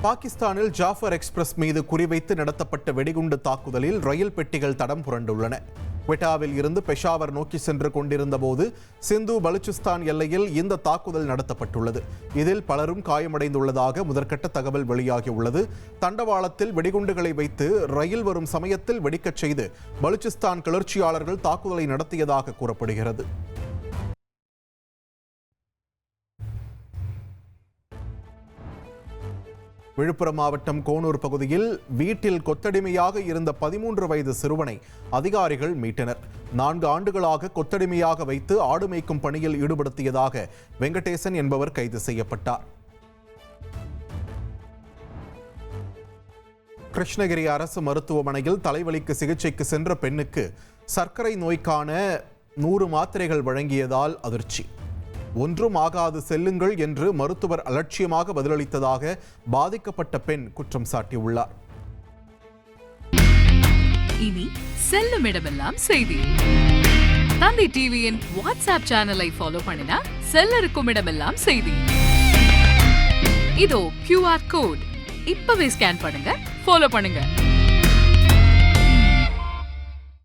பாகிஸ்தானில் ஜாஃபர் எக்ஸ்பிரஸ் மீது குறிவைத்து நடத்தப்பட்ட வெடிகுண்டு தாக்குதலில் ரயில் பெட்டிகள் தடம் புரண்டுள்ளன. குவெட்டாவில் இருந்து பெஷாவர் நோக்கி சென்று கொண்டிருந்த போது சிந்து பலுச்சிஸ்தான் எல்லையில் இந்த தாக்குதல் நடத்தப்பட்டுள்ளது. இதில் பலரும் காயமடைந்துள்ளதாக முதற்கட்ட தகவல் வெளியாகியுள்ளது. தண்டவாளத்தில் வெடிகுண்டுகளை வைத்து ரயில் வரும் சமயத்தில் வெடிக்கச் செய்து பலுச்சிஸ்தான் கிளர்ச்சியாளர்கள் தாக்குதலை நடத்தியதாக கூறப்படுகிறது. விழுப்புரம் மாவட்டம் கோனூர் பகுதியில் வீட்டில் கொத்தடிமையாக இருந்த 13 வயது சிறுவனை அதிகாரிகள் மீட்டனர். 4 ஆண்டுகளாக கொத்தடிமையாக வைத்து ஆடு மேய்க்கும் பணியில் ஈடுபடுத்தியதாக வெங்கடேசன் என்பவர் கைது செய்யப்பட்டார். கிருஷ்ணகிரி அரசு மருத்துவமனையில் தலைவலிக்கு சிகிச்சைக்கு சென்ற பெண்ணுக்கு சர்க்கரை நோய்க்கான 100 மாத்திரைகள் வழங்கியதால் அதிர்ச்சி. ஒன்றும் ஆகாது, செல்லுங்கள் என்று மருத்துவர் அலட்சியமாக பதிலளித்ததாக பாதிக்கப்பட்ட பெண் குற்றம் சாட்டியுள்ளார். இனி செல்லும் இடமெல்லாம் செய்தி. தந்தி டிவியின் வாட்ஸ்அப் சேனலை ஃபாலோ பண்ணினா செல்ல இருக்கும் இடமெல்லாம் செய்தி. இதோ QR கோட் இப்பவே ஸ்கேன் பண்ணுங்க, ஃபாலோ பண்ணுங்க.